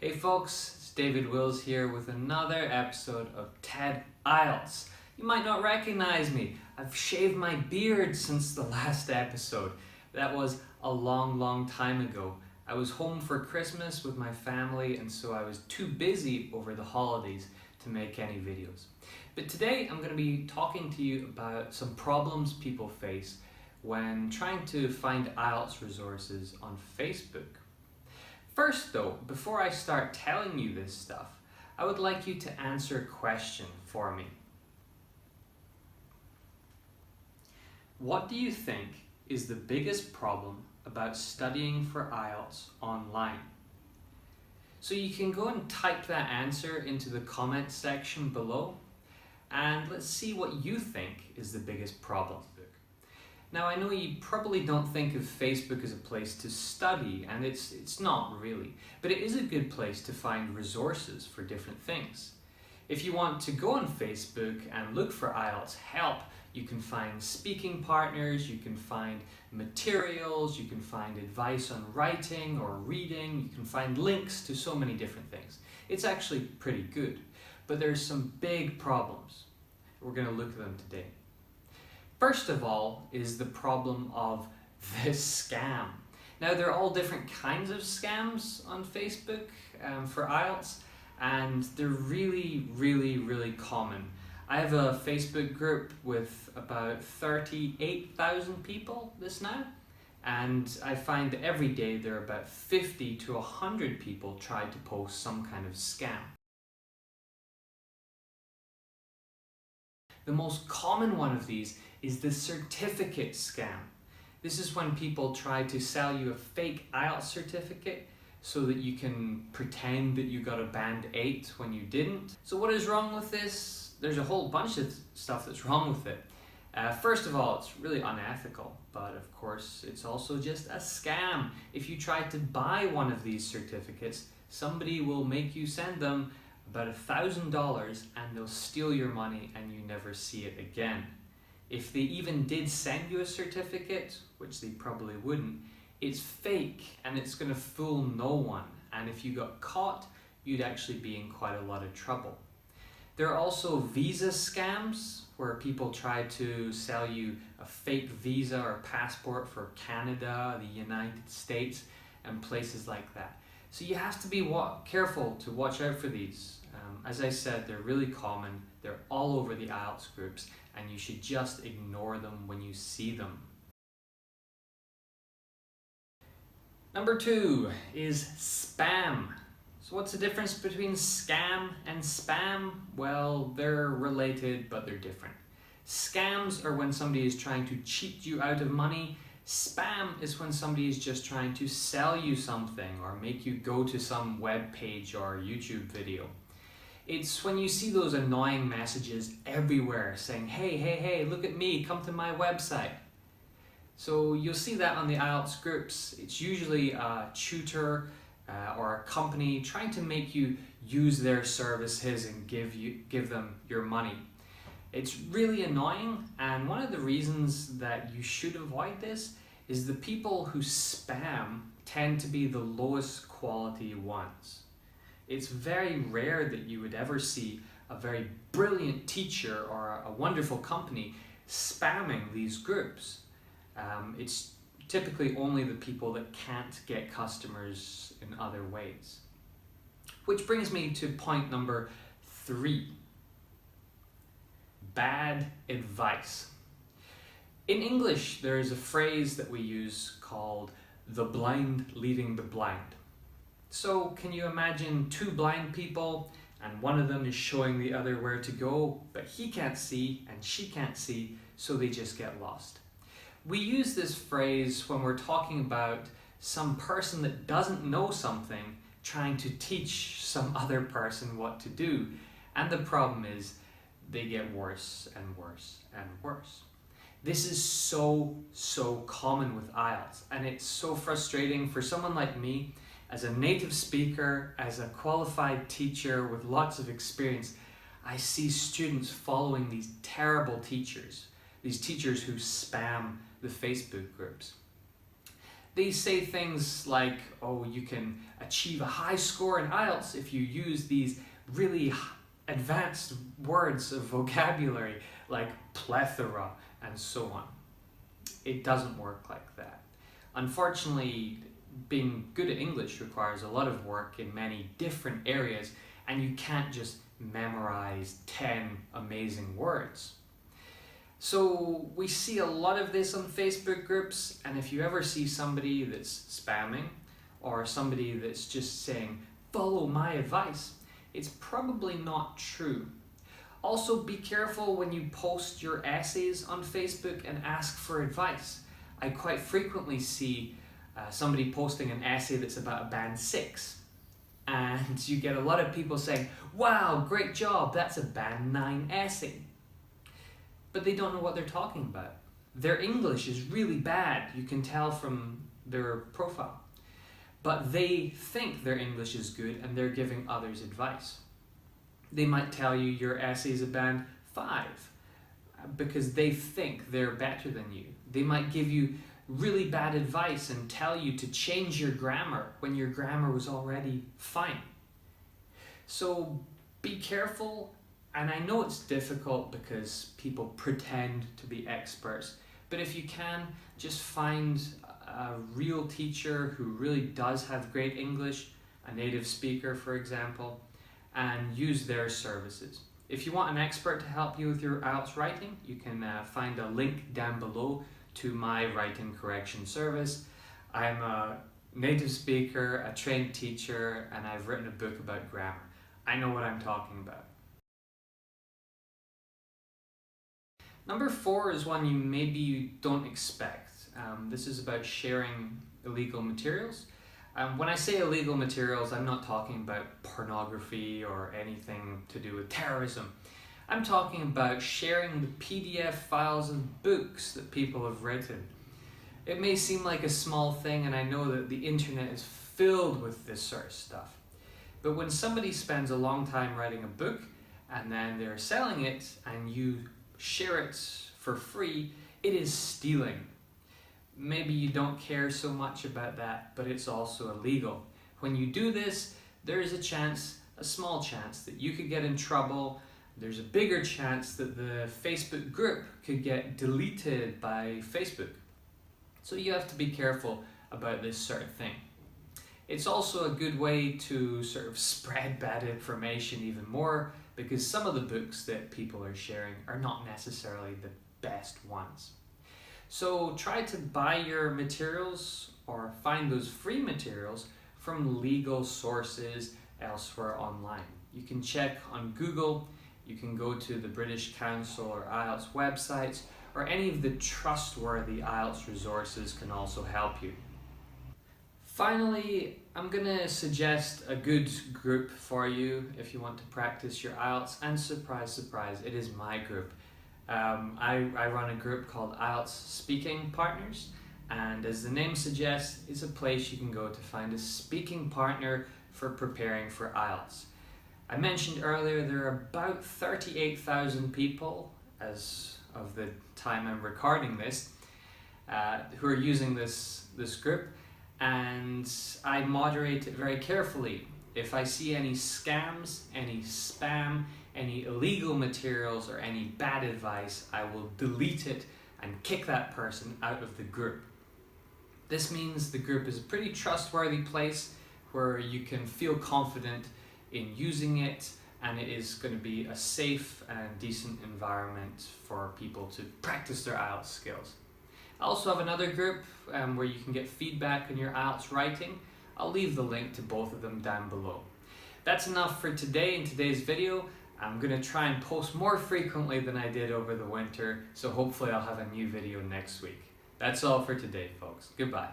Hey folks, it's David Wills here with another episode of TED-IELTS. You might not recognize me. I've shaved my beard since the last episode. That was a long time ago. I was home for Christmas with my family, and so I was too busy over the holidays to make any videos. But today I'm going to be talking to you about some problems people face when trying to find IELTS resources on Facebook. First though, before I start telling you this stuff, I would like you to answer a question for me. What do you think is the biggest problem about studying for IELTS online? So you can go and type that answer into the comment section below, and let's see what you think is the biggest problem. Now, I know you probably don't think of Facebook as a place to study, and it's not really, but it is a good place to find resources for different things. If you want to go on Facebook and look for IELTS help, you can find speaking partners, you can find materials, you can find advice on writing or reading, you can find links to so many different things. It's actually pretty good, but there's some big problems. We're going to look at them today. First of all is the problem of this scam. Now, there are all different kinds of scams on Facebook for IELTS, and they're really common. I have a Facebook group with about 38,000 people this now, and I find that every day there are about 50 to 100 people try to post some kind of scam. The most common one of these is the certificate scam. This is when people try to sell you a fake IELTS certificate so that you can pretend that you got a band 8 when you didn't. So what is wrong with this? There's a whole bunch of stuff that's wrong with it. First of all, it's really unethical, but of course it's also just a scam. If you try to buy one of these certificates, somebody will make you send them about $1,000 and they'll steal your money and you never see it again. If they even did send you a certificate, which they probably wouldn't, it's fake and it's going to fool no one. And if you got caught, you'd actually be in quite a lot of trouble. There are also visa scams where people try to sell you a fake visa or passport for Canada, the United States, and places like that. So you have to be careful to watch out for these. As I said, they're really common, they're all over the IELTS groups, and you should just ignore them when you see them. Number 2 is spam. So what's the difference between scam and spam? Well, they're related, but they're different. Scams are when somebody is trying to cheat you out of money. Spam is when somebody is just trying to sell you something or make you go to some web page or YouTube video. It's when you see those annoying messages everywhere saying, hey, look at me, come to my website. So you'll see that on the IELTS groups. It's usually a tutor or a company trying to make you use their services and give them your money. It's really annoying, and one of the reasons that you should avoid this is the people who spam tend to be the lowest quality ones. It's very rare that you would ever see a very brilliant teacher or a wonderful company spamming these groups. It's typically only the people that can't get customers in other ways. Which brings me to point number 3. Bad advice. In English, there is a phrase that we use called the blind leading the blind. So can you imagine 2 blind people and one of them is showing the other where to go, but he can't see and she can't see, so they just get lost. We use this phrase when we're talking about some person that doesn't know something trying to teach some other person what to do. And the problem is they get worse and worse and worse. This is so common with IELTS, and it's so frustrating for someone like me as a native speaker, as a qualified teacher with lots of experience. I see students following these terrible teachers, these teachers who spam the Facebook groups. They say things like, oh, you can achieve a high score in IELTS if you use these really advanced words of vocabulary like plethora and so on. It doesn't work like that. Unfortunately, being good at English requires a lot of work in many different areas, and you can't just memorize 10 amazing words. So we see a lot of this on Facebook groups, and if you ever see somebody that's spamming or somebody that's just saying, follow my advice, it's probably not true. Also, be careful when you post your essays on Facebook and ask for advice. I quite frequently see somebody posting an essay that's about a band 6, and you get a lot of people saying, wow, great job, that's a band 9 essay. But they don't know what they're talking about. Their English is really bad, you can tell from their profile. But they think their English is good and they're giving others advice. They might tell you your essay is a band 5 because they think they're better than you. They might give you really bad advice and tell you to change your grammar when your grammar was already fine. So be careful. And I know it's difficult because people pretend to be experts, but if you can, just find a real teacher who really does have great English, a native speaker, for example, and use their services. If you want an expert to help you with your IELTS writing, you can find a link down below to my writing correction service. I'm a native speaker, a trained teacher, and I've written a book about grammar. I know what I'm talking about. Number 4 is one you maybe don't expect. This is about sharing illegal materials. When I say illegal materials, I'm not talking about pornography or anything to do with terrorism. I'm talking about sharing the PDF files of books that people have written. It may seem like a small thing, and I know that the internet is filled with this sort of stuff. But when somebody spends a long time writing a book and then they're selling it and you share it for free, it is stealing. Maybe you don't care so much about that, but it's also illegal. When you do this, there is a chance, a small chance, that you could get in trouble. There's a bigger chance that the Facebook group could get deleted by Facebook. So you have to be careful about this sort of thing. It's also a good way to sort of spread bad information even more, because some of the books that people are sharing are not necessarily the best ones. So try to buy your materials or find those free materials from legal sources elsewhere online. You can check on Google, you can go to the British Council or IELTS websites, or any of the trustworthy IELTS resources can also help you. Finally, I'm going to suggest a good group for you if you want to practice your IELTS, and surprise, surprise, it is my group. I run a group called IELTS Speaking Partners, and as the name suggests, it's a place you can go to find a speaking partner for preparing for IELTS. I mentioned earlier there are about 38,000 people, as of the time I'm recording this, who are using this group, and I moderate it very carefully. If I see any scams, any spam, any illegal materials, or any bad advice, I will delete it and kick that person out of the group. This means the group is a pretty trustworthy place where you can feel confident in using it, and it is going to be a safe and decent environment for people to practice their IELTS skills. I also have another group where you can get feedback on your IELTS writing. I'll leave the link to both of them down below. That's enough for today in today's video. I'm going to try and post more frequently than I did over the winter, so hopefully I'll have a new video next week. That's all for today, folks. Goodbye.